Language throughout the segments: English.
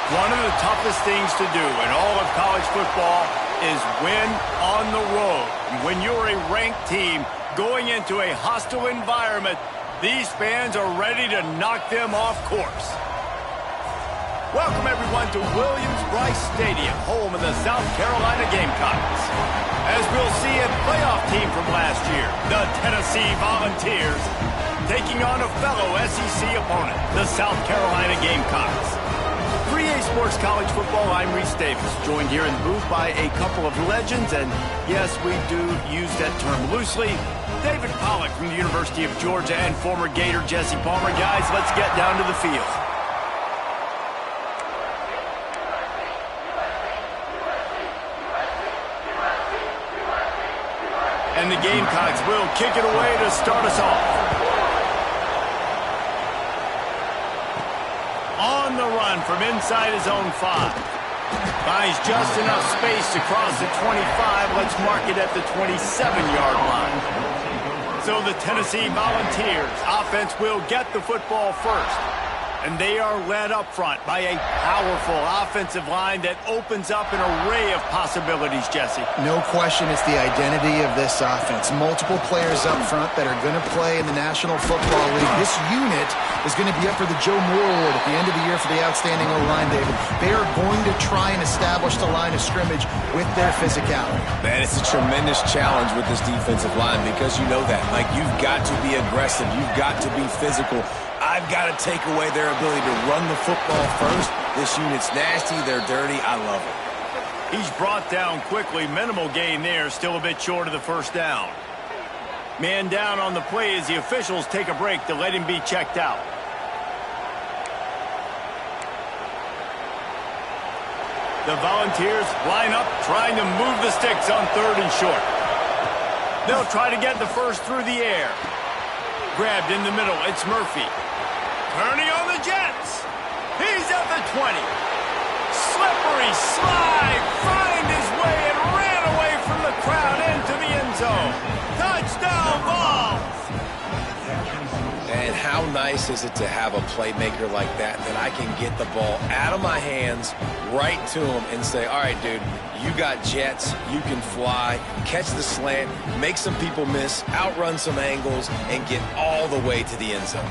One of the toughest things to do in all of college football is win on the road. And when you're a ranked team going into a hostile environment, these fans are ready to knock them off course. Welcome, everyone, to Williams-Brice Stadium, home of the South Carolina Gamecocks. As we'll see, a playoff team from last year, the Tennessee Volunteers, taking on a fellow SEC opponent, the South Carolina Gamecocks. For EA Sports College Football, I'm Reese Davis, joined here in the booth by a couple of legends, and yes, we do use that term loosely. David Pollack from the University of Georgia and former Gator Jesse Palmer. Guys, let's get down to the field. And the Gamecocks will kick it away to start us off. On the run from inside his own 5. Finds just enough space to cross the 25. Let's mark it at the 27-yard line. So the Tennessee Volunteers offense will get the football first. And they are led up front by a powerful offensive line that opens up an array of possibilities, Jesse. No question it's the identity of this offense. Multiple players up front that are going to play in the National Football League. This unit is going to be up for the Joe Moore Award at the end of the year for the outstanding O-line, David. They are going to try and establish the line of scrimmage with their physicality. Man, it's a tremendous challenge with this defensive line because you know that. Like, you've got to be aggressive. You've got to be physical. I've got to take away their ability to run the football first. This unit's nasty. They're dirty. I love it. He's brought down quickly. Minimal gain there. Still a bit short of the first down. Man down on the play as the officials take a break to let him be checked out. The Volunteers line up, trying to move the sticks on 3rd and short. They'll try to get the first through the air. Grabbed in the middle. It's Murphy. Turning on the Jets. He's at the 20. Slippery slide. Find his way and ran away from the crowd into the end zone. Touchdown, Vols. And how nice is it to have a playmaker like that I can get the ball out of my hands right to him and say, all right, dude, you got jets, you can fly, catch the slant, make some people miss, outrun some angles, and get all the way to the end zone.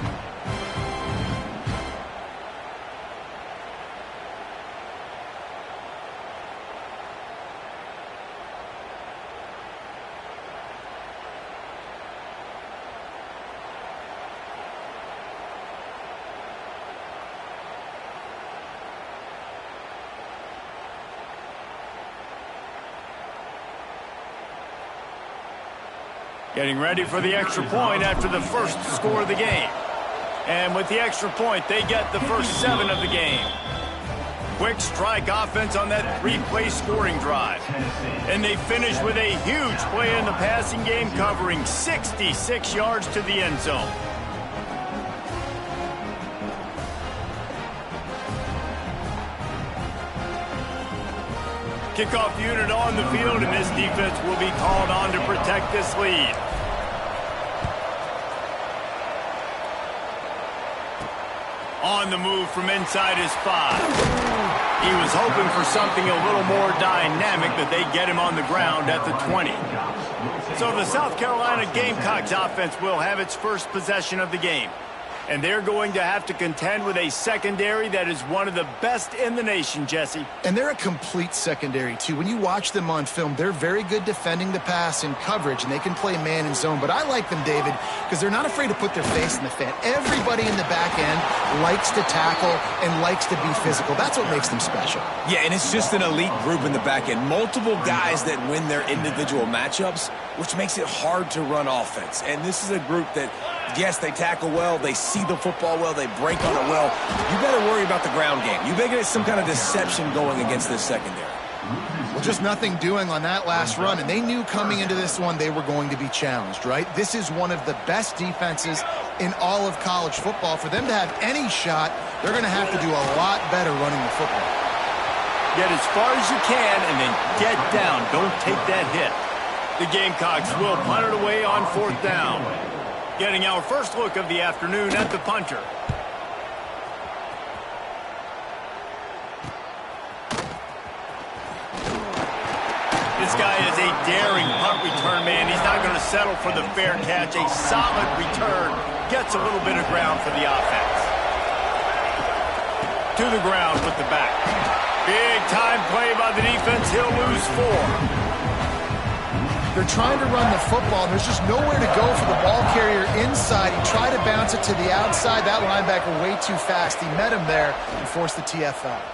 Getting ready for the extra point after the first score of the game. And with the extra point, they get the first 7 of the game. Quick strike offense on that 3-play scoring drive. And they finish with a huge play in the passing game, covering 66 yards to the end zone. Kickoff unit on the field, and this defense will be called on to protect this lead. On the move from inside his 5. He was hoping for something a little more dynamic, but they get him on the ground at the 20. So the South Carolina Gamecocks offense will have its first possession of the game. And they're going to have to contend with a secondary that is one of the best in the nation, Jesse. And they're a complete secondary, too. When you watch them on film, they're very good defending the pass and coverage, and they can play man and zone. But I like them, David, because they're not afraid to put their face in the fan. Everybody in the back end likes to tackle and likes to be physical. That's what makes them special. Yeah, and it's just an elite group in the back end. Multiple guys that win their individual matchups, which makes it hard to run offense. And this is a group that, yes, they tackle well, they see the football well, they break on it well. You better worry about the ground game. You better get some kind of deception going against this secondary. Well, just nothing doing on that last run, and they knew coming into this one they were going to be challenged, right? This is one of the best defenses in all of college football. For them to have any shot, they're going to have to do a lot better running the football. Get as far as you can and then get down. Don't take that hit. The Gamecocks will punt it away on 4th down. Getting our first look of the afternoon at the punter. This guy is a daring punt return man. He's not going to settle for the fair catch. A solid return gets a little bit of ground for the offense. To the ground with the back. Big time play by the defense. He'll lose 4. They're trying to run the football. There's just nowhere to go for the ball carrier inside. He tried to bounce it to the outside. That linebacker way too fast. He met him there and forced the TFL.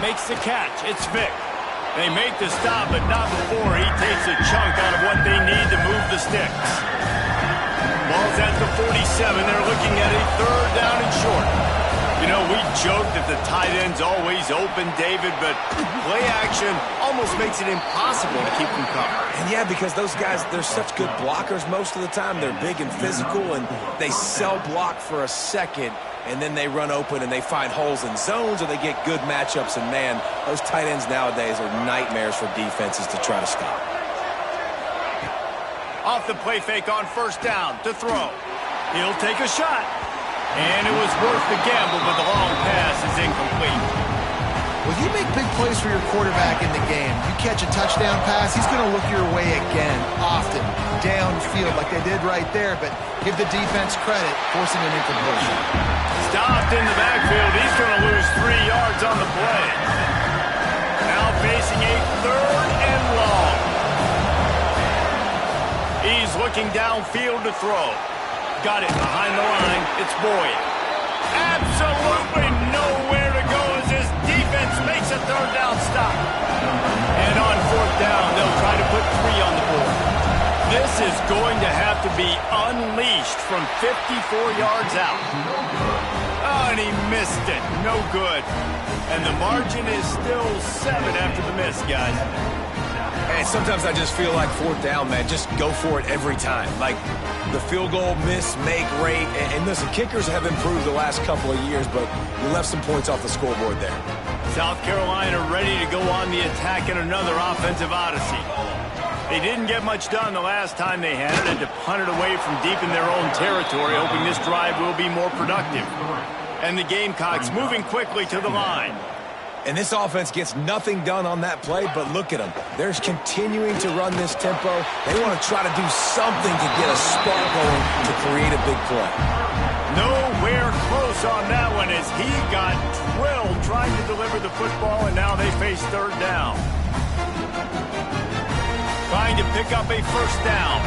Makes the catch. It's Vick. They make the stop, but not before he takes a chunk out of what they need to move the sticks. Ball's at the 47. They're looking at a 3rd down and short. You know, we joke that the tight end's always open, David, but play action almost makes it impossible to keep them covered. And yeah, because those guys, they're such good blockers most of the time. They're big and physical, and they sell block for a second, and then they run open and they find holes in zones, or they get good matchups. And man, those tight ends nowadays are nightmares for defenses to try to stop. Off the play fake on 1st down to throw. He'll take a shot. And it was worth the gamble, but the long pass is incomplete. Well, you make big plays for your quarterback in the game. You catch a touchdown pass, he's going to look your way again, often, downfield like they did right there, but give the defense credit, forcing an incompletion. Stopped in the backfield. He's going to lose 3 yards on the play. Now facing a 3rd and long. He's looking downfield to throw. Got it behind the line. It's Boyd. Absolutely nowhere to go as this defense makes a 3rd down stop. And on 4th down, they'll try to put 3 on the board. This is going to have to be unleashed from 54 yards out. Oh, and he missed it. No good. And the margin is still 7 after the miss, guys. And sometimes I just feel like 4th down, man, just go for it every time. Like the field goal miss-make rate. And listen, kickers have improved the last couple of years, but you left some points off the scoreboard there. South Carolina ready to go on the attack in another offensive odyssey. They didn't get much done the last time they had it, and to punt it away from deep in their own territory, hoping this drive will be more productive. And the Gamecocks moving quickly to the line. And this offense gets nothing done on that play, but look at them. They're continuing to run this tempo. They want to try to do something to get a spark going to create a big play. Nowhere close on that one as he got drilled trying to deliver the football, and now they face 3rd down. Trying to pick up a 1st down.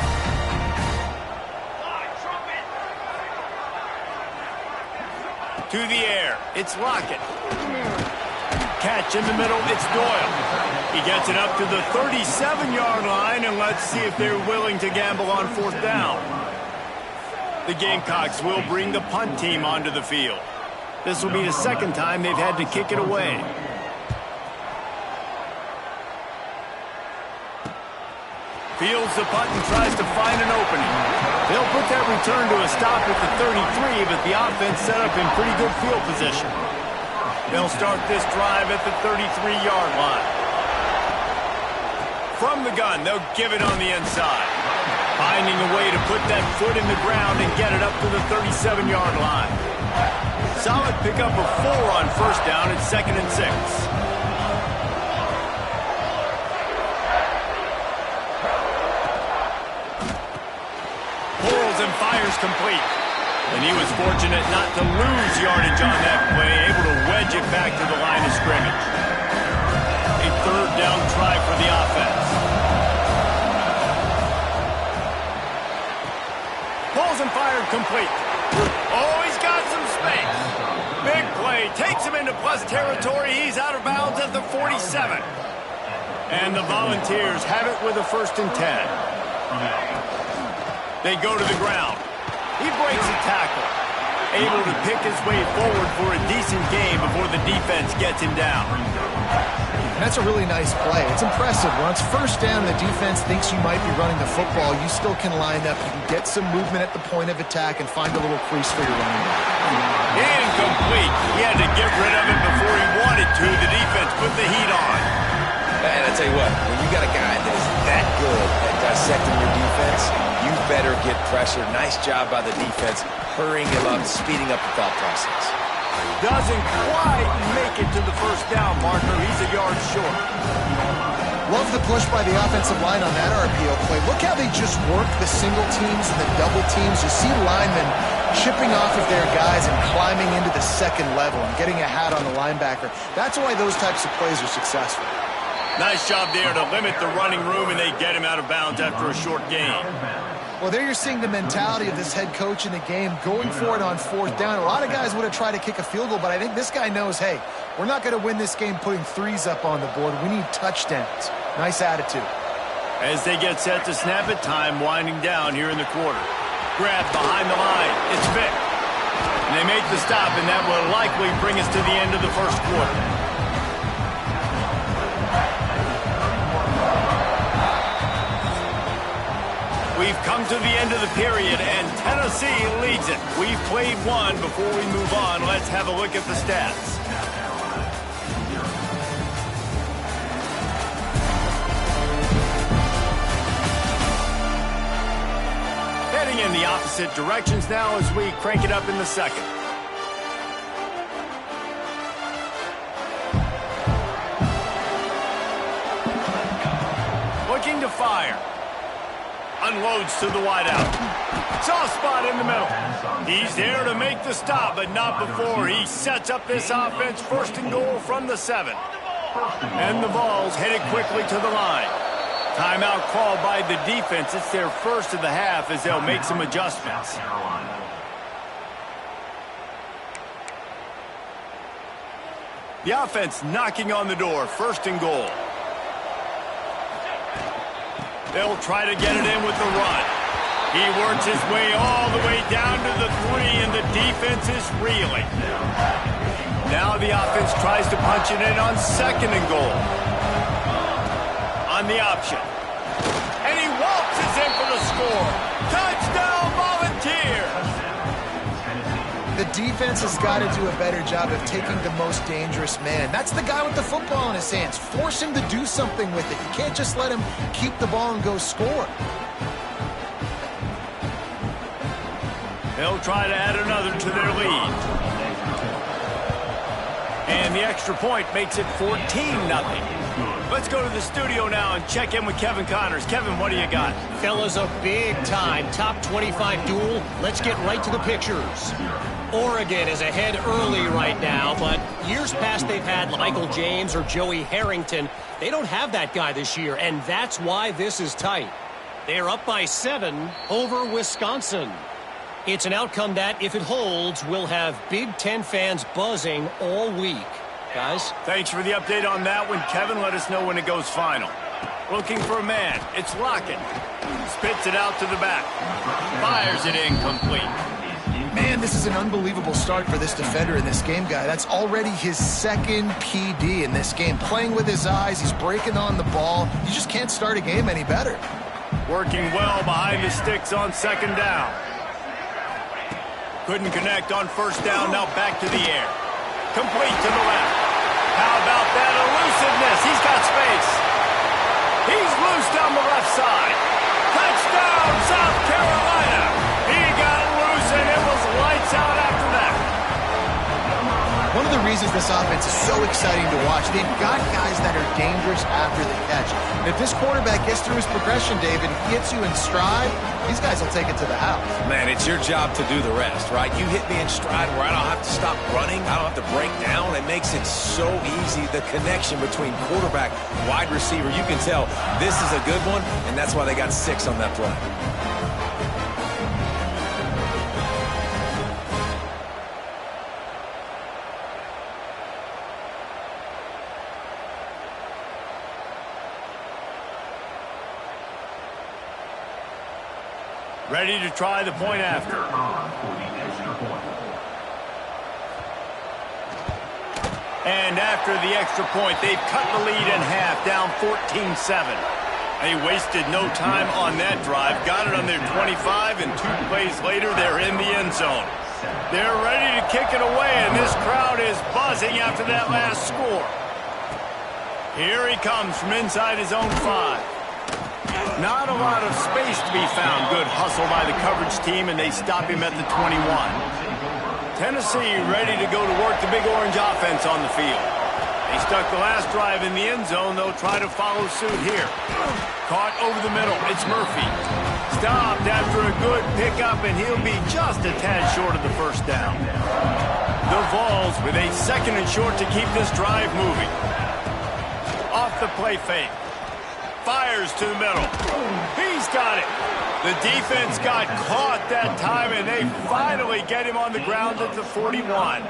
To the air. It's Lockett. Catch in the middle, it's Doyle. He gets it up to the 37-yard line, and let's see if they're willing to gamble on 4th down. The Gamecocks will bring the punt team onto the field. This will be the 2nd time they've had to kick it away. Fields the punt and tries to find an opening. They'll put that return to a stop at the 33, but the offense set up in pretty good field position. They'll start this drive at the 33-yard line. From the gun, they'll give it on the inside. Finding a way to put that foot in the ground and get it up to the 37-yard line. Solid pickup of 4 on 1st down. It's 2nd and 6. Pulls and fires complete. And he was fortunate not to lose yardage on that play, able to wedge it back to the line of scrimmage. A 3rd down try for the offense. Pulls and fired complete. Oh, he's got some space. Big play. Takes him into plus territory. He's out of bounds at the 47. And the Volunteers have it with a 1st and 10. They go to the ground. He breaks a tackle. Able to pick his way forward for a decent gain before the defense gets him down. That's a really nice play. It's impressive. Once 1st down, the defense thinks you might be running the football. You still can line up. You can get some movement at the point of attack and find a little crease for your running back. Incomplete. He had to get rid of it before he wanted to. The defense put the heat on. And I tell you what, when you got a guy that is that good at dissecting your defense, you better get pressure. Nice job by the defense, hurrying him up, speeding up the thought process. Doesn't quite make it to the 1st down marker. He's a yard short. Love the push by the offensive line on that RPO play. Look how they just work the single teams and the double teams. You see linemen chipping off of their guys and climbing into the second level and getting a hat on the linebacker. That's why those types of plays are successful. Nice job there to limit the running room, and they get him out of bounds after a short gain. Well, there you're seeing the mentality of this head coach in the game, going for it on fourth down. A lot of guys would have tried to kick a field goal, but I think this guy knows, hey, we're not going to win this game putting threes up on the board. We need touchdowns. Nice attitude. As they get set to snap it, time winding down here in the quarter. Grab behind the line. It's Vick. And they make the stop, and that will likely bring us to the end of the first quarter. We've come to the end of the period, and Tennessee leads it. We've played one. Before we move on, let's have a look at the stats. Heading in the opposite directions now as we crank it up in the second. Looking to fire. Unloads to the wideout. Soft spot in the middle. He's there to make the stop, but not before he sets up this offense. First and goal from the 7. And the ball's headed quickly to the line. Timeout called by the defense. It's their first of the half as they'll make some adjustments. The offense knocking on the door. First and goal. They'll try to get it in with the run. He works his way all the way down to the 3, and the defense is reeling. Now the offense tries to punch it in on second and goal. On the option. And he waltzes in for the score. Touchdown, Volunteers! The defense has got to do a better job of taking the most dangerous man. That's the guy with the football in his hands. Force him to do something with it. You can't just let him keep the ball and go score. They'll try to add another to their lead. And the extra point makes it 14-0. Let's go to the studio now and check in with Kevin Connors. Kevin, what do you got? Fellas, a big-time top 25 duel. Let's get right to the pictures. Oregon is ahead early right now, but years past they've had Michael James or Joey Harrington. They don't have that guy this year, and that's why this is tight. They're up by 7 over Wisconsin. It's an outcome that, if it holds, will have Big Ten fans buzzing all week. Guys? Thanks for the update on that one, Kevin. Let us know when it goes final. Looking for a man. It's Lockett. Spits it out to the back. Fires it incomplete. Man, this is an unbelievable start for this defender in this game, guy. That's already his second PD in this game. Playing with his eyes, he's breaking on the ball. You just can't start a game any better. Working well behind the sticks on second down. Couldn't connect on first down, now back to the air. Complete to the left. How about that elusiveness? He's got space. He's loose down the left side. Touchdown, South Carolina. He got loose, and it was lights out after that. One of the reasons this offense is so exciting to watch, they've got guys that are dangerous after the catch. And if this quarterback gets through his progression, David, he gets you in stride, these guys will take it to the house. Man, it's your job to do the rest, right? You hit me in stride where I don't have to stop running. I don't have to break down. It makes it so easy. The connection between quarterback, wide receiver, you can tell this is a good one, and that's why they got 6 on that play. Ready to try the point after. And after the extra point, they've cut the lead in half, down 14-7. They wasted no time on that drive. Got it on their 25, and 2 plays later, they're in the end zone. They're ready to kick it away, and this crowd is buzzing after that last score. Here he comes from inside his own 5. Not a lot of space to be found. Good hustle by the coverage team, and they stop him at the 21. Tennessee ready to go to work the Big Orange offense on the field. He stuck the last drive in the end zone. They'll try to follow suit here. Caught over the middle. It's Murphy. Stopped after a good pickup, and he'll be just a tad short of the first down. The Vols with a 2nd and short to keep this drive moving. Off the play fake. Fires to the middle. He's got it. The defense got caught that time, and they finally get him on the ground at the 41.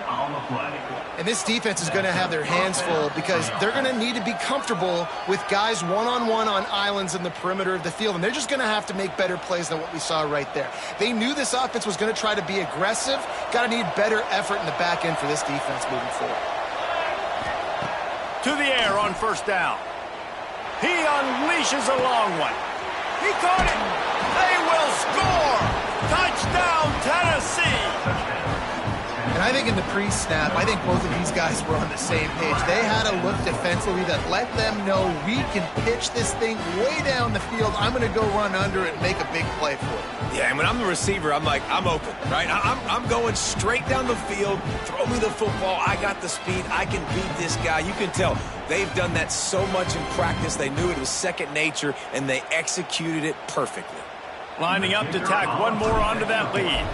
And this defense is going to have their hands full because they're going to need to be comfortable with guys one-on-one on islands in the perimeter of the field, and they're just going to have to make better plays than what we saw right there. They knew this offense was going to try to be aggressive. Got to need better effort in the back end for this defense moving forward. To the air on first down. He unleashes a long one. He caught it. They will score. Touchdown, Tennessee. And I think in the pre-snap, I think both of these guys were on the same page. They had a look defensively that let them know we can pitch this thing way down the field. I'm going to go run under it and make a big play for it. Yeah, and when I'm the receiver, I'm like, I'm open, right? I'm going straight down the field. Throw me the football. I got the speed. I can beat this guy. You can tell they've done that so much in practice. They knew it was second nature, and they executed it perfectly. Lining up to tack one more onto that lead.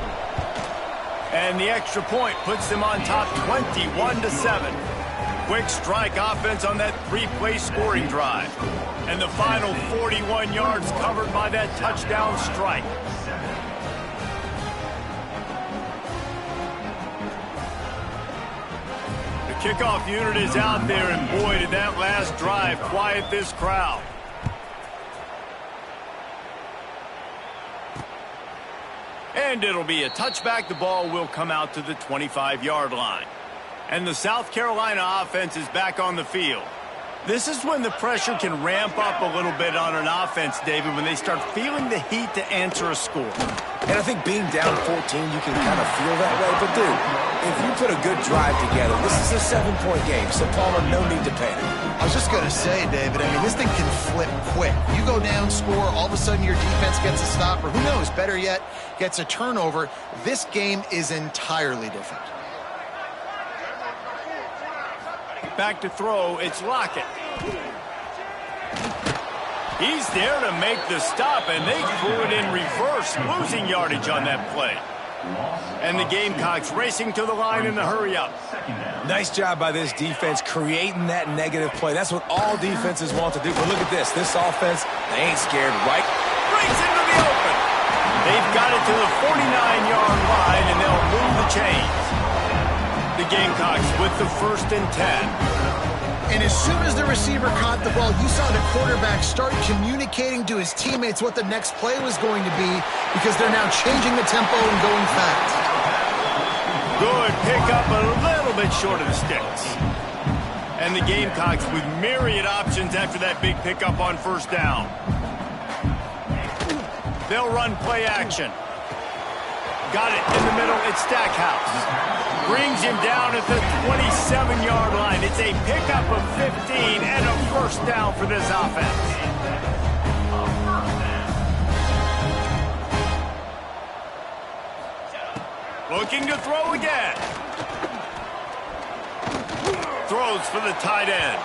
And the extra point puts them on top 21-7. Quick strike offense on that 3-play scoring drive. And the final 41 yards covered by that touchdown strike. The kickoff unit is out there, and boy, did that last drive quiet this crowd. And it'll be a touchback. The ball will come out to the 25-yard line. And the South Carolina offense is back on the field. This is when the pressure can ramp up a little bit on an offense, David, when they start feeling the heat to answer a score. And I think being down 14, you can kind of feel that way. But, dude, if you put a good drive together, this is a 7-point game. So, Palmer, no need to panic. I was just going to say, David, I mean, this thing can flip quick. You go down, score, all of a sudden your defense gets a stop, or who knows, better yet, gets a turnover. This game is entirely different. Back to throw, it's Lockett. He's there to make the stop, and they threw it in reverse, losing yardage on that play. And the Gamecocks racing to the line in the hurry-up. Nice job by this defense creating that negative play. That's what all defenses want to do. But look at this. This offense, they ain't scared, right? Breaks into the open. They've got it to the 49-yard line, and they'll move the chains. The Gamecocks with the 1st and 10. And as soon as the receiver caught the ball, you saw the quarterback start communicating to his teammates what the next play was going to be because they're now changing the tempo and going fast. Good pickup, a little bit short of the sticks. And the Gamecocks with myriad options after that big pickup on first down. They'll run play action. Got it in the middle. It's Stackhouse. Brings him down at the 27-yard line. It's a pickup of 15 and a first down for this offense. Looking to throw again. Throws for the tight end.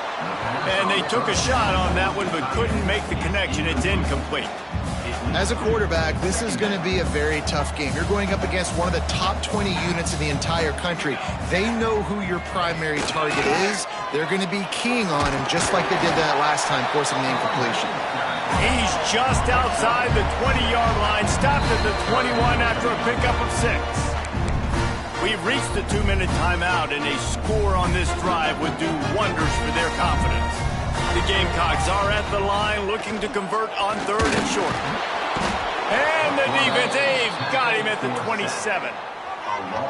And they took a shot on that one but couldn't make the connection. It's incomplete. As a quarterback, this is going to be a very tough game. You're going up against one of the top 20 units in the entire country. They know who your primary target is. They're going to be keying on him just like they did that last time, forcing the incompletion. He's just outside the 20-yard line, stopped at the 21 after a pickup of 6. We've reached the 2-minute timeout, and a score on this drive would do wonders for their confidence. The Gamecocks are at the line looking to convert on 3rd and short. And the defense, they've got him at the 27.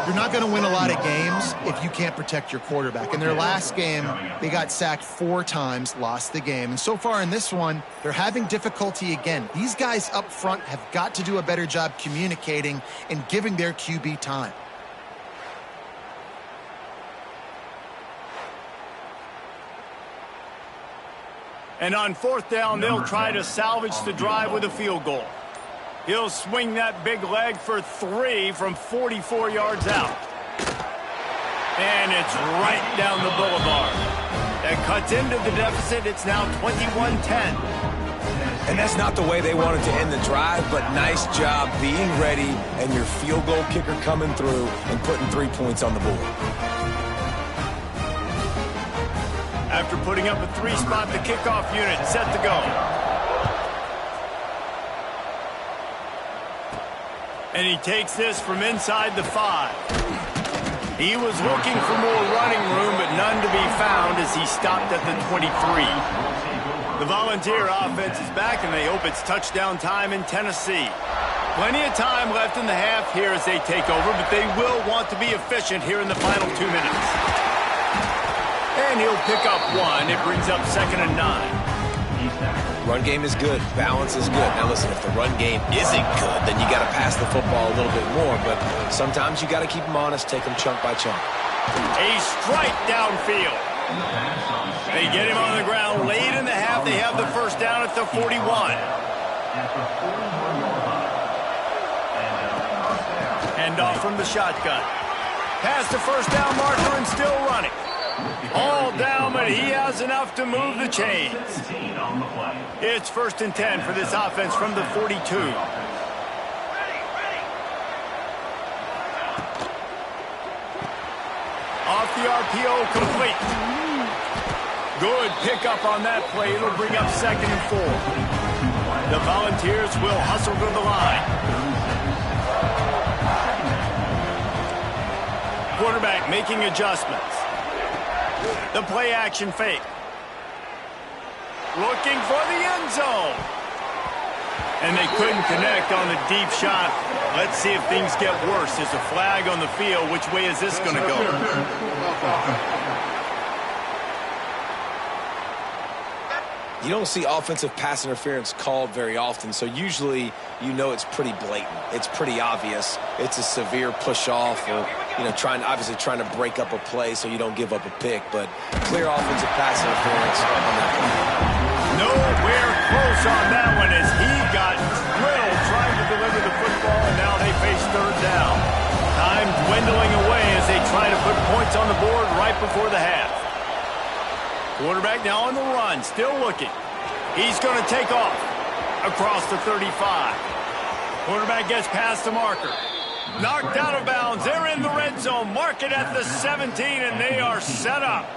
You're not going to win a lot of games if you can't protect your quarterback. In their last game, they got sacked 4 times, lost the game. And so far in this one, they're having difficulty again. These guys up front have got to do a better job communicating and giving their QB time. And on 4th down, they'll try to salvage the drive with a field goal. He'll swing that big leg for 3 from 44 yards out. And it's right down the boulevard. That cuts into the deficit. It's now 21-10. And that's not the way they wanted to end the drive, but nice job being ready and your field goal kicker coming through and putting 3 points on the board. After putting up a 3-spot, the kickoff unit set to go. And he takes this from inside the 5. He was looking for more running room, but none to be found as he stopped at the 23. The Volunteer offense is back, and they hope it's touchdown time in Tennessee. Plenty of time left in the half here as they take over, but they will want to be efficient here in the final 2 minutes. And he'll pick up 1. It brings up 2nd and 9. Run game is good. Balance is good. Now listen, if the run game isn't good, then you got to pass the football a little bit more. But sometimes you got to keep them honest, take them chunk by chunk. A strike downfield. They get him on the ground late in the half. They have the first down at the 41. Hand off from the shotgun. Past the first down marker and still running. All down, but he has enough to move the chains. It's 1st and 10 for this offense from the 42. Off the RPO, complete. Good pickup on that play. It'll bring up 2nd and 4. The Volunteers will hustle to the line. Quarterback making adjustments. The play action fake. Looking for the end zone. And they couldn't connect on the deep shot. Let's see if things get worse. There's a flag on the field. Which way is this going to go? You don't see offensive pass interference called very often, so usually you know it's pretty blatant. It's pretty obvious. It's a severe push-off or, obviously trying to break up a play so you don't give up a pick, but clear offensive pass interference on that one. Nowhere close on that one as he got drilled trying to deliver the football, and now they face 3rd down. Time dwindling away as they try to put points on the board right before the half. Quarterback now on the run, still looking. He's going to take off across the 35. Quarterback gets past the marker. Knocked out of bounds. They're in the red zone. Mark it at the 17, and they are set up.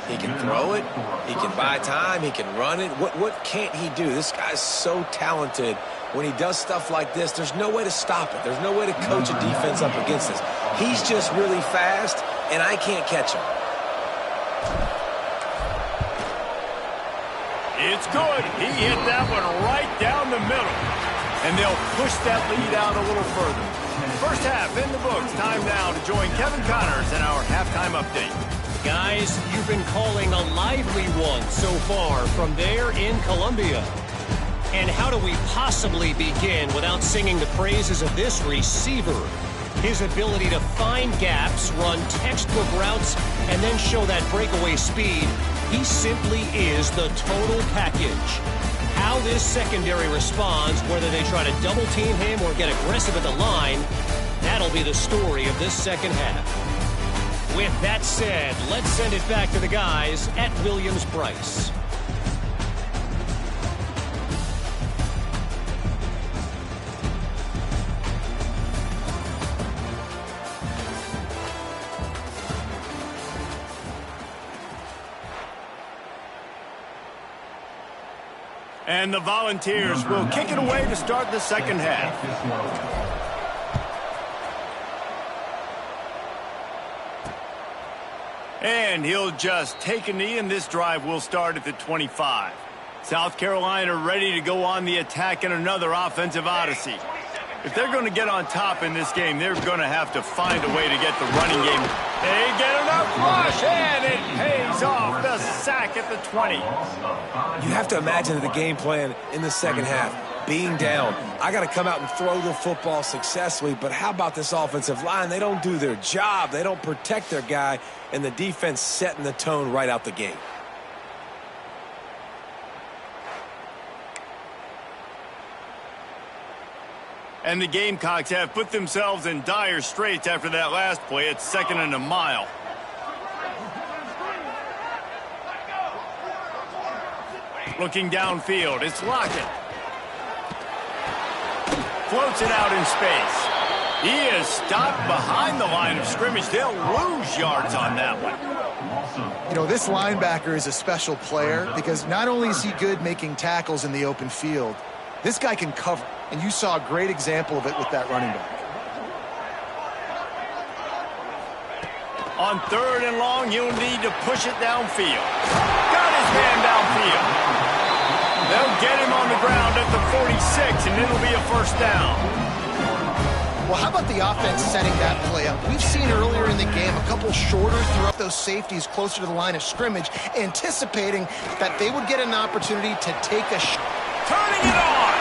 He can throw it. He can buy time. He can run it. What can't he do? This guy's so talented. When he does stuff like this, there's no way to stop it. There's no way to coach a defense up against this. He's just really fast, and I can't catch him. It's good. He hit that one right down the middle. And they'll push that lead out a little further. First half in the books. Time now to join Kevin Connors in our halftime update. Guys, you've been calling a lively one so far from there in Columbia. And how do we possibly begin without singing the praises of this receiver? His ability to find gaps, run textbook routes, and then show that breakaway speed. He simply is the total package. How this secondary responds, whether they try to double team him or get aggressive at the line, that'll be the story of this second half. With that said, let's send it back to the guys at Williams-Brice. And the Volunteers will kick it away to start the second half. And he'll just take a knee, and this drive will start at the 25. South Carolina ready to go on the attack in another offensive odyssey. If they're going to get on top in this game, they're going to have to find a way to get the running game. They get enough rush, and it pays off. The sack at the 20. You have to imagine the game plan in the second half. Being down, I got to come out and throw the football successfully, but how about this offensive line? They don't do their job. They don't protect their guy, and the defense setting the tone right out the gate. And the Gamecocks have put themselves in dire straits after that last play. It's 2nd and a mile. Looking downfield, it's Lockett. Floats it out in space. He is stopped behind the line of scrimmage. They'll lose yards on that one. You know, this linebacker is a special player because not only is he good making tackles in the open field, this guy can cover. And you saw a great example of it with that running back. On 3rd and long, you'll need to push it downfield. Got his man downfield. They'll get him on the ground at the 46, and it'll be a first down. Well, how about the offense setting that play up? We've seen earlier in the game a couple shorter throw those safeties closer to the line of scrimmage, anticipating that they would get an opportunity to take a shot. Turning it on.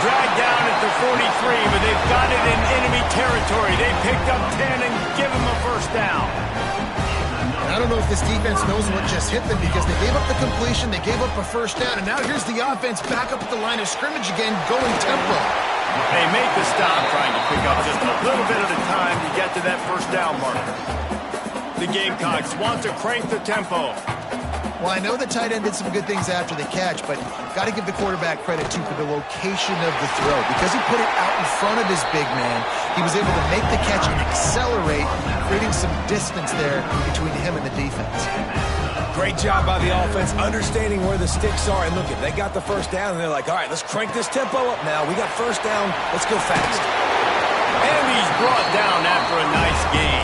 Dragged down at the 43, but they've got it in enemy territory. They picked up 10 and give him a first down. And I don't know if this defense knows what just hit them because they gave up the completion, they gave up a first down, and now here's the offense back up at the line of scrimmage again, going tempo. They make the stop, trying to pick up just a little bit at a time to get to that first down marker. The Gamecocks want to crank the tempo. Well, I know the tight end did some good things after the catch, but got to give the quarterback credit, too, for the location of the throw. Because he put it out in front of his big man, he was able to make the catch and accelerate, creating some distance there between him and the defense. Great job by the offense, understanding where the sticks are. And look, they got the first down, and they're like, all right, let's crank this tempo up now. We got first down. Let's go fast. And he's brought down after a nice gain.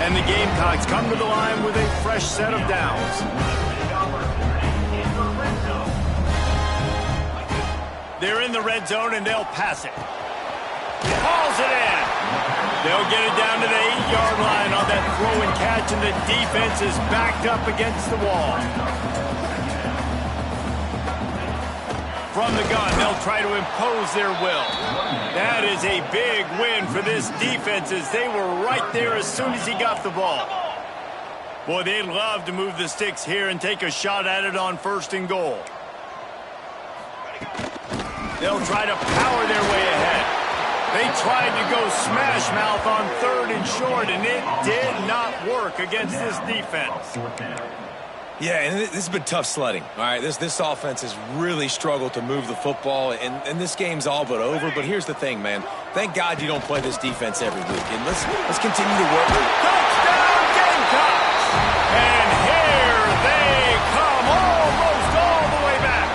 And the Gamecocks come to the line with a fresh set of downs. They're in the red zone, and they'll pass it. Hauls it in. They'll get it down to the 8-yard line on that throw and catch, and the defense is backed up against the wall. From the gun, they'll try to impose their will. That is a big win for this defense as they were right there as soon as he got the ball. Boy, they'd love to move the sticks here and take a shot at it on 1st and goal. They'll try to power their way ahead. They tried to go smash mouth on 3rd and short, and it did not work against this defense. Yeah, and this has been tough sledding. All right, this offense has really struggled to move the football, and this game's all but over. But here's the thing, man. Thank God you don't play this defense every week. And let's continue to work. Touchdown, Gamecocks! And here they come, almost all the way back.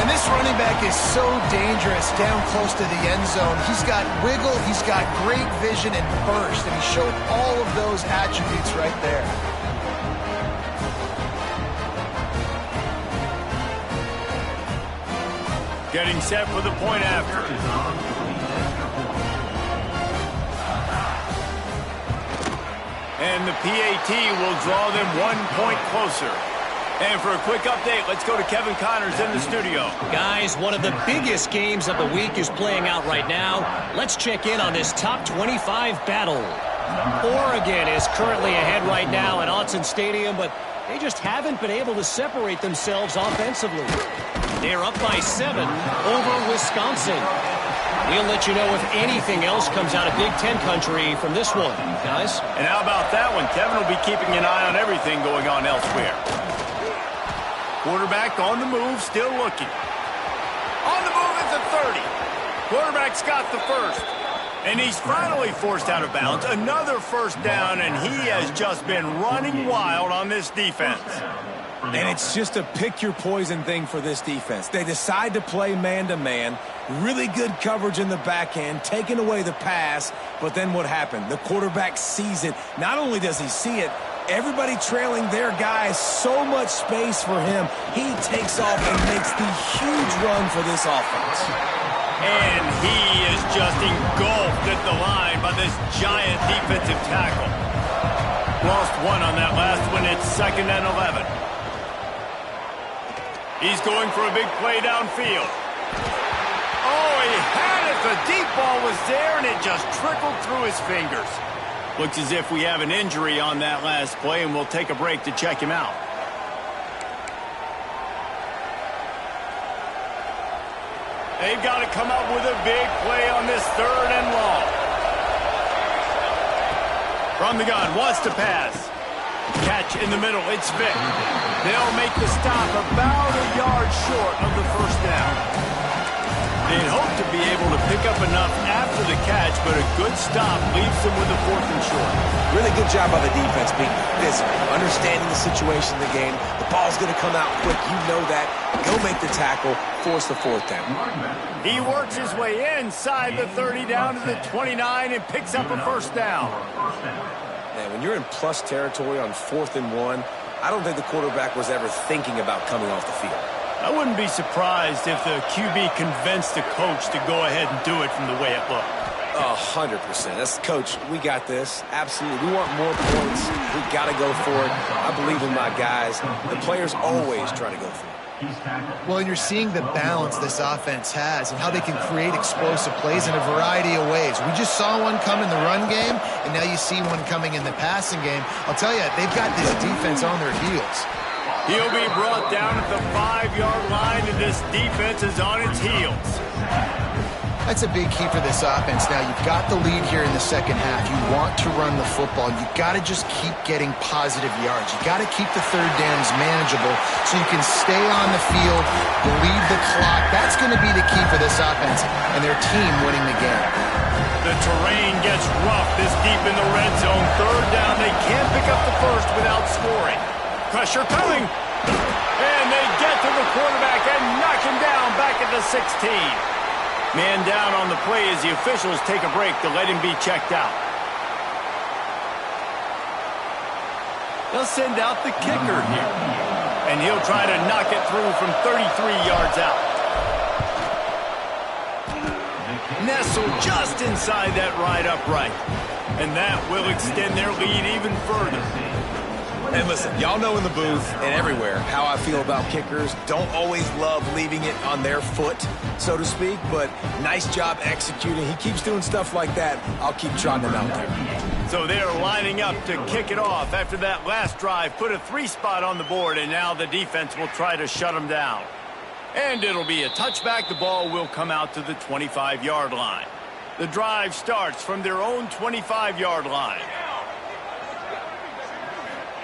And this running back is so dangerous down close to the end zone. He's got wiggle, he's got great vision and burst, and he showed all of those attributes right there. Getting set for the point after. And the PAT will draw them 1 point closer. And for a quick update, let's go to Kevin Connors in the studio. Guys, one of the biggest games of the week is playing out right now. Let's check in on this top 25 battle. Oregon is currently ahead right now at Autzen Stadium, but they just haven't been able to separate themselves offensively. They're up by 7 over Wisconsin. We'll let you know if anything else comes out of Big Ten country from this one, guys. And how about that one? Kevin will be keeping an eye on everything going on elsewhere. Quarterback on the move, still looking. On the move at the 30. Quarterback's got the first. And he's finally forced out of bounds. Another first down, and he has just been running wild on this defense. And it's just a pick-your-poison thing for this defense. They decide to play man-to-man, really good coverage in the back end, taking away the pass, but then what happened? The quarterback sees it. Not only does he see it, everybody trailing their guy, so much space for him. He takes off and makes the huge run for this offense. And he is just engulfed at the line by this giant defensive tackle. Lost one on that last one. It's 2nd and 11. He's going for a big play downfield. Oh, he had it. The deep ball was there, and it just trickled through his fingers. Looks as if we have an injury on that last play, and we'll take a break to check him out. They've got to come up with a big play on this 3rd and long. From the gun, wants to pass. Catch catch in the middle. It's Vick. They'll make the stop about a yard short of the first down. They'd hope to be able to pick up enough after the catch, but a good stop leaves them with a 4th and short. Really good job by the defense being physical, understanding the situation in the game. The ball's going to come out quick. You know that. Go make the tackle, force the 4th down. He works his way inside the 30 down to the 29 and picks up a first down. Man, when you're in plus territory on 4th and 1, I don't think the quarterback was ever thinking about coming off the field. I wouldn't be surprised if the QB convinced the coach to go ahead and do it from the way it looked. 100%. That's, Coach, we got this. Absolutely. We want more points. We got to go for it. I believe in my guys. The players always try to go for it. Well, and you're seeing the balance this offense has and how they can create explosive plays in a variety of ways. We just saw one come in the run game, and now you see one coming in the passing game. I'll tell you, they've got this defense on their heels. He'll be brought down at the 5-yard line, and this defense is on its heels. That's a big key for this offense. Now, you've got the lead here in the second half. You want to run the football. You've got to just keep getting positive yards. You've got to keep the third downs manageable so you can stay on the field, bleed the clock. That's going to be the key for this offense and their team winning the game. The terrain gets rough this deep in the red zone. 3rd down. They can't pick up the first without scoring. Pressure coming. And they get to the quarterback and knock him down back at the 16. Man down on the play as the officials take a break to let him be checked out. They'll send out the kicker here. And he'll try to knock it through from 33 yards out. Nestled just inside that right upright. And that will extend their lead even further. And listen, y'all know in the booth and everywhere how I feel about kickers. Don't always love leaving it on their foot, so to speak, but nice job executing. He keeps doing stuff like that. I'll keep trotting him out there. So they're lining up to kick it off after that last drive. Put a 3-spot on the board, and now the defense will try to shut them down. And it'll be a touchback. The ball will come out to the 25-yard line. The drive starts from their own 25-yard line.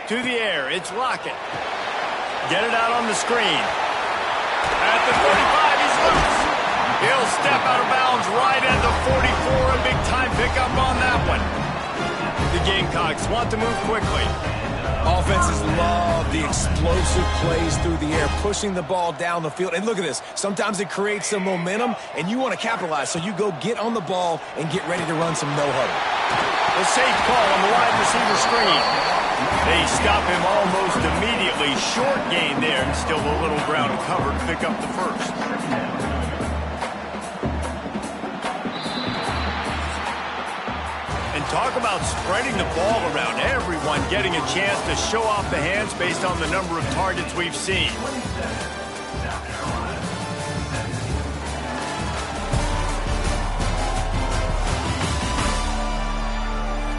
To the air, it's Lockett. Get it out on the screen. At the 45, he's loose. He'll step out of bounds right at the 44. A big-time pickup on that one. The Gamecocks want to move quickly. Offenses love the explosive plays through the air, pushing the ball down the field. And look at this. Sometimes it creates some momentum, and you want to capitalize. So you go get on the ball and get ready to run some no-huddle. The safe call on the wide receiver screen. They stop him almost immediately. Short gain there, and still a little ground to cover to pick up the first. And talk about spreading the ball around. Everyone getting a chance to show off the hands based on the number of targets we've seen.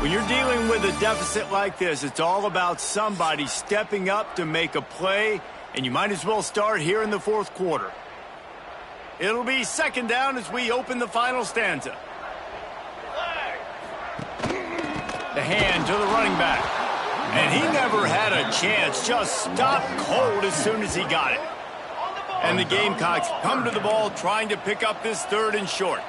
When you're dealing with a deficit like this, it's all about somebody stepping up to make a play, and you might as well start here in the 4th quarter. It'll be 2nd down as we open the final stanza. The hand to the running back. And he never had a chance, just stopped cold as soon as he got it. And the Gamecocks come to the ball trying to pick up this 3rd and short.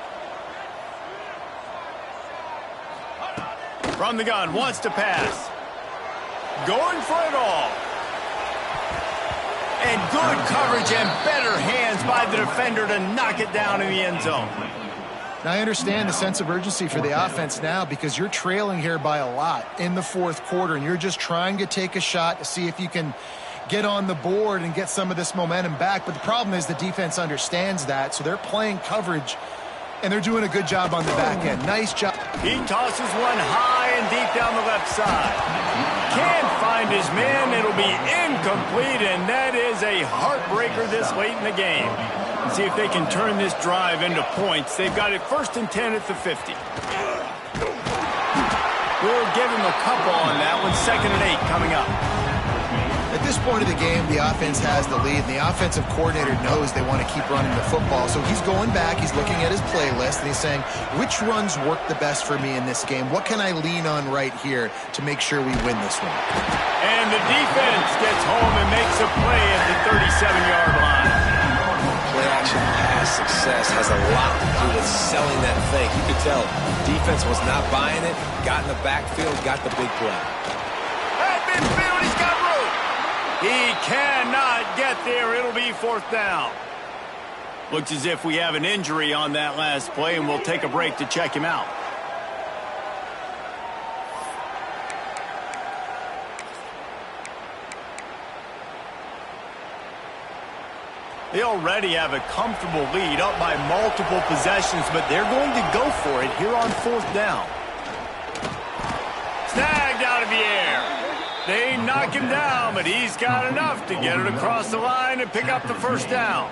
From the gun, wants to pass. Going for it all. And good coverage and better hands by the defender to knock it down in the end zone. Now, I understand the sense of urgency for the offense now because you're trailing here by a lot in the 4th quarter, and you're just trying to take a shot to see if you can get on the board and get some of this momentum back. But the problem is the defense understands that, so they're playing coverage, and they're doing a good job on the back end. Nice job. He tosses one high and deep down the left side. Can't find his man. It'll be incomplete, and that is a heartbreaker this late in the game. See if they can turn this drive into points. They've got it 1st and 10 at the 50. We'll give him a couple on that one. 2nd and 8 coming up. At this point of the game, the offense has the lead, and the offensive coordinator knows they want to keep running the football. So he's going back, he's looking at his playlist, and he's saying, which runs work the best for me in this game? What can I lean on right here to make sure we win this one? And the defense gets home and makes a play at the 37-yard line. Play-action pass success has a lot to do with selling that fake. You could tell defense was not buying it, got in the backfield, got the big play. At midfield, he's got room. He cannot get there. It'll be fourth down. Looks as if we have an injury on that last play, and we'll take a break to check him out. They already have a comfortable lead, up by multiple possessions, but they're going to go for it here on fourth down. Snagged out of the air. They knock him down, but he's got enough to get it across the line and pick up the first down.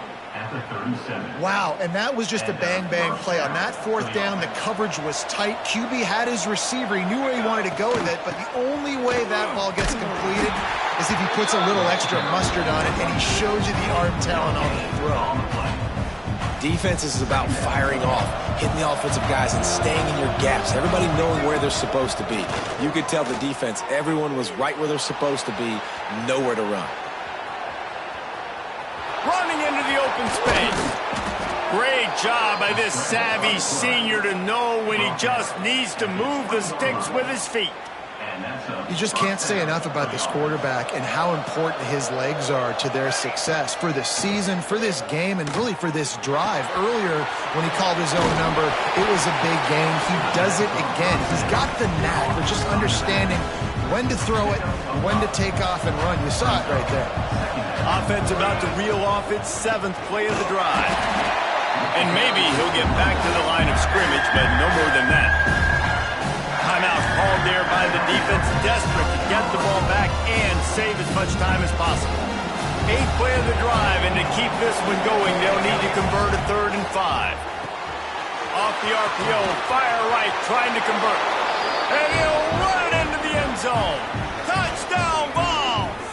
Wow, and that was just a bang-bang play. On that fourth down, the coverage was tight. QB had his receiver. He knew where he wanted to go with it, but the only way that ball gets completed is if he puts a little extra mustard on it, and he shows you the arm talent on the throw. Defense is about firing off, hitting the offensive guys, and staying in your gaps. Everybody knowing where they're supposed to be. You could tell the defense, everyone was right where they're supposed to be, nowhere to run. Running into the open space. Great job by this savvy senior to know when he just needs to move the sticks with his feet. You just can't say enough about this quarterback and how important his legs are to their success for the season, for this game, and really for this drive. Earlier, when he called his own number, it was a big game. He does it again. He's got the knack for just understanding when to throw it, when to take off and run. You saw it right there. Offense about to reel off its seventh play of the drive. And maybe he'll get back to the line of scrimmage, but no more than that. Timeout called there by the defense, desperate to get the ball back and save as much time as possible. Eighth play of the drive, and to keep this one going, they'll need to convert a 3rd and 5. Off the RPO, fire right, trying to convert. And he'll run it into the end zone. Touchdown, Vols!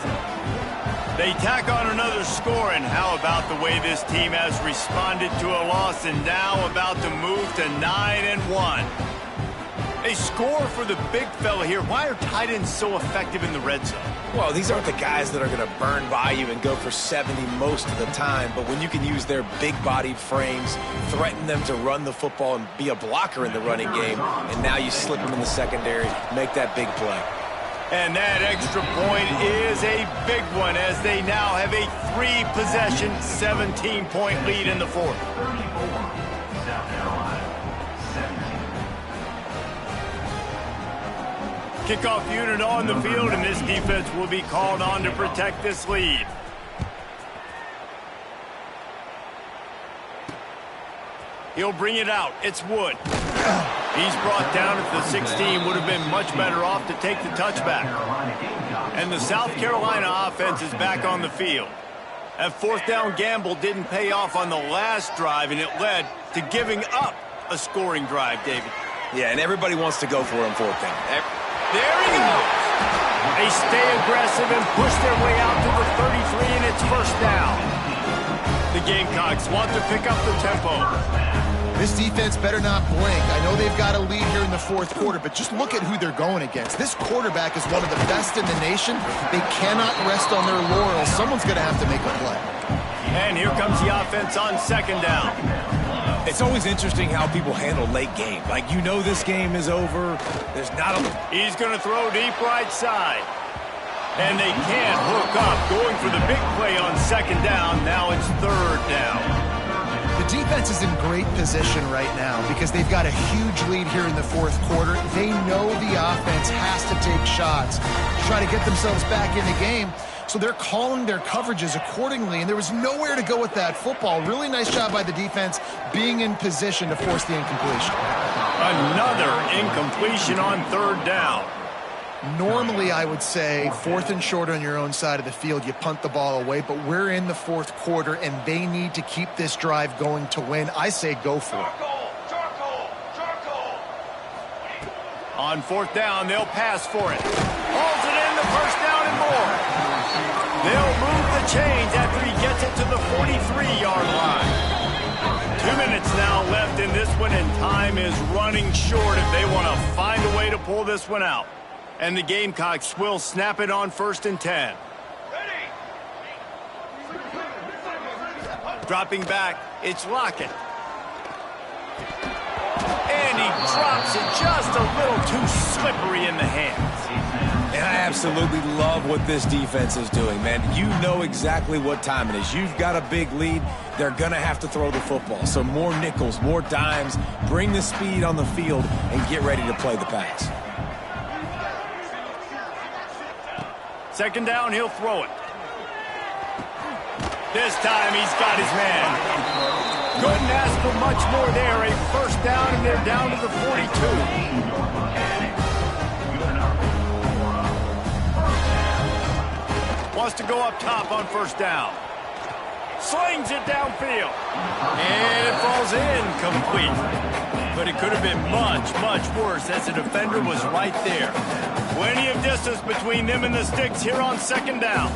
They tack on another score, and how about the way this team has responded to a loss and now about to move to 9-1. A score for the big fella here. Why are tight ends so effective in the red zone? Well, these aren't the guys that are going to burn by you and go for 70 most of the time, but when you can use their big-bodied frames, threaten them to run the football and be a blocker in the running game, and now you slip them in the secondary, make that big play. And that extra point is a big one as they now have a 3-possession, 17-point lead in the fourth. Kickoff unit on the field, and this defense will be called on to protect this lead. He'll bring it out. It's Wood. He's brought down at the 16. Would have been much better off to take the touchback. And the South Carolina offense is back on the field. That fourth down gamble didn't pay off on the last drive, and it led to giving up a scoring drive, David. Yeah, and everybody wants to go for it on fourth down. There he goes. They stay aggressive and push their way out to the 33, and it's first down. The Gamecocks want to pick up the tempo. This defense better not blink. I know they've got a lead here in the fourth quarter, but just look at who they're going against. This quarterback is one of the best in the nation. They cannot rest on their laurels. Someone's going to have to make a play. And here comes the offense on second down. It's always interesting how people handle late game. Like, you know this game is over. There's not a... He's going to throw deep right side. And they can't hook up. Going for the big play on second down. Now it's third down. The defense is in great position right now because they've got a huge lead here in the fourth quarter. They know the offense has to take shots to try to get themselves back in the game. So they're calling their coverages accordingly, and there was nowhere to go with that football. Really nice job by the defense being in position to force the incompletion. Another incompletion on third down. Normally, I would say, 4th and short on your own side of the field, you punt the ball away, but we're in the fourth quarter, and they need to keep this drive going to win. I say go for it. On fourth down, they'll pass for it. Hauls it in, the first down and more. They'll move the chains after he gets it to the 43-yard line. 2 minutes now left in this one, and time is running short if they want to find a way to pull this one out. And the Gamecocks will snap it on 1st and 10. Dropping back, it's Lockett. And he drops it just a little too slippery in the hands. And I absolutely love what this defense is doing, man. You know exactly what time it is. You've got a big lead. They're going to have to throw the football. So more nickels, more dimes. Bring the speed on the field and get ready to play the pass. 2nd down, he'll throw it. This time he's got his man. Couldn't ask for much more there. A 1st down, and they're down to the 42. Wants to go up top on 1st down. Slings it downfield. And it falls incomplete. But it could have been much, much worse as the defender was right there. Plenty of distance between them and the sticks here on 2nd down.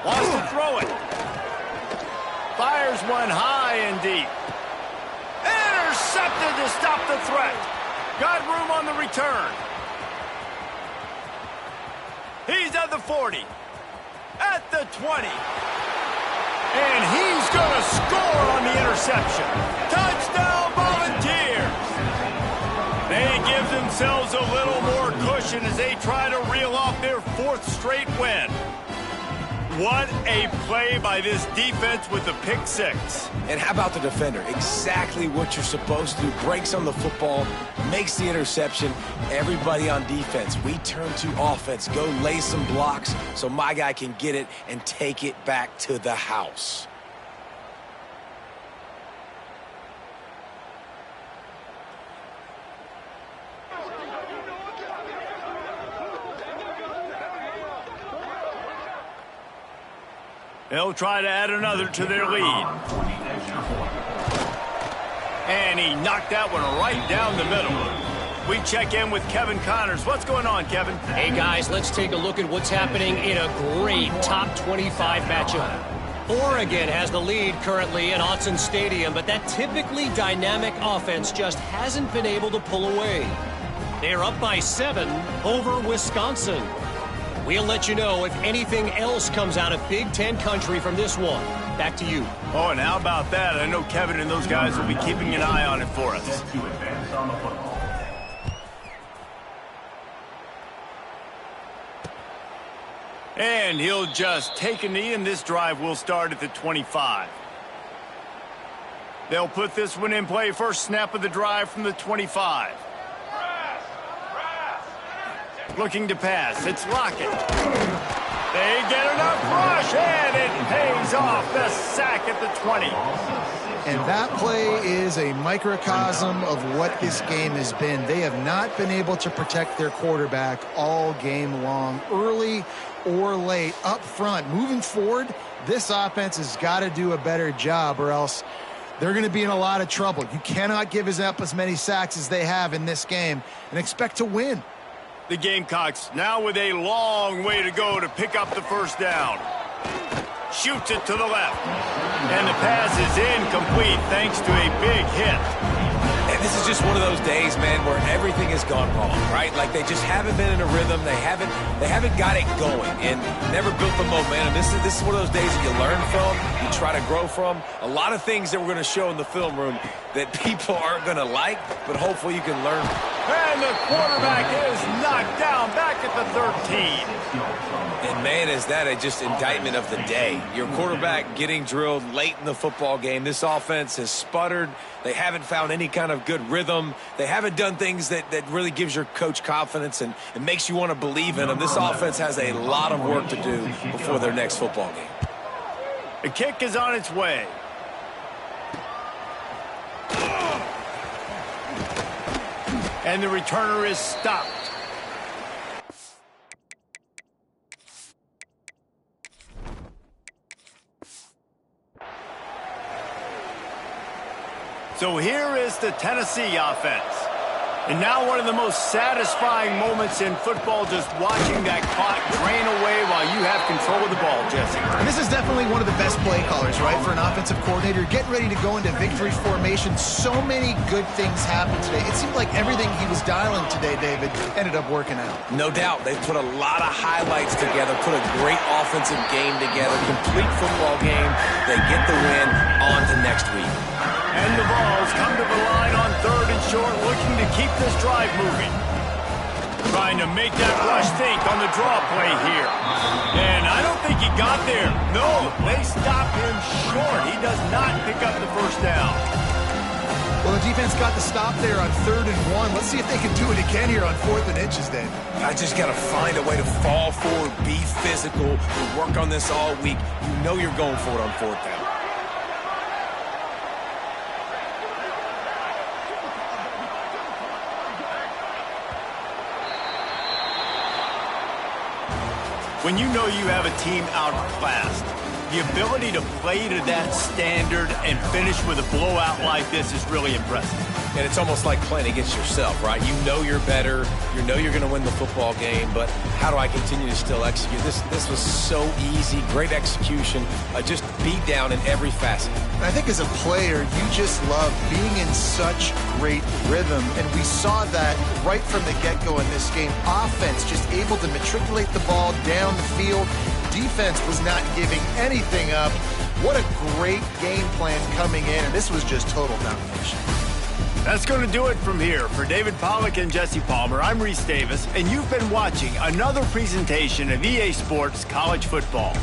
Wants to throw it. Fires one high and deep. Intercepted to stop the threat. Got room on the return. He's at the 40. At the 20. And he's going to score on the interception. Touchdown, Volunteers. They give themselves a little more cushion as they try to reel off their 4th straight win. What a play by this defense with the pick 6. And how about the defender? Exactly what you're supposed to do. Breaks on the football, makes the interception. Everybody on defense, we turn to offense. Go lay some blocks so my guy can get it and take it back to the house. They'll try to add another to their lead. And he knocked that one right down the middle. We check in with Kevin Connors. What's going on, Kevin? Hey, guys, let's take a look at what's happening in a great top 25 matchup. Oregon has the lead currently at Autzen Stadium, but that typically dynamic offense just hasn't been able to pull away. They're up by 7 over Wisconsin. We'll let you know if anything else comes out of Big Ten country from this one. Back to you. Oh, and how about that? I know Kevin and those guys will be keeping an eye on it for us. And he'll just take a knee, and this drive will start at the 25. They'll put this one in play. First snap of the drive from the 25. Looking to pass. It's Lockett. They get enough rush, and it pays off. The sack at the 20. And that play is a microcosm of what this game has been. They have not been able to protect their quarterback all game long, early or late, up front. Moving forward, this offense has got to do a better job, or else they're going to be in a lot of trouble. You cannot give up as many sacks as they have in this game and expect to win. The Gamecocks now with a long way to go to pick up the 1st down. Shoots it to the left. And the pass is incomplete thanks to a big hit. And this is just one of those days, man, where everything has gone wrong, right? Like they just haven't been in a rhythm. They haven't got it going and never built the momentum. This is one of those days that you learn from, you try to grow from. A lot of things that we're going to show in the film room that people aren't going to like, but hopefully you can learn. And the quarterback is knocked down back at the 13. And, man, is that a just indictment of the day. Your quarterback getting drilled late in the football game. This offense has sputtered. They haven't found any kind of good rhythm. They haven't done things that really gives your coach confidence and makes you want to believe in them. This offense has a lot of work to do before their next football game. The kick is on its way. And the returner is stopped. So here is the Tennessee offense. And now one of the most satisfying moments in football, just watching that clock drain away while you have control of the ball, Jesse. And this is definitely one of the best play callers, right, for an offensive coordinator. Getting ready to go into victory formation. So many good things happened today. It seemed like everything he was dialing today, David, ended up working out. No doubt. They put a lot of highlights together, put a great offensive game together, complete football game. They get the win. On to next week. And the balls come to the line on 3rd and short, looking to keep this drive moving. Trying to make that rush think on the draw play here. And I don't think he got there. No, they stop him short. He does not pick up the first down. Well, the defense got the stop there on 3rd and 1. Let's see if they can do it again here on 4th and inches, Dave. I just got to find a way to fall forward, be physical. We work on this all week. You know you're going for it on 4th down. When you know you have a team outclassed, the ability to play to that standard and finish with a blowout like this is really impressive. And it's almost like playing against yourself, right? You know you're better. You know you're going to win the football game, but how do I continue to still execute? This was so easy, great execution, just beat down in every facet. I think as a player, you just love being in such great rhythm, and we saw that right from the get-go in this game. Offense just able to matriculate the ball down the field. Defense was not giving anything up. What a great game plan coming in, and this was just total domination. That's going to do it from here. For David Pollack and Jesse Palmer, I'm Reese Davis, and you've been watching another presentation of EA Sports College Football.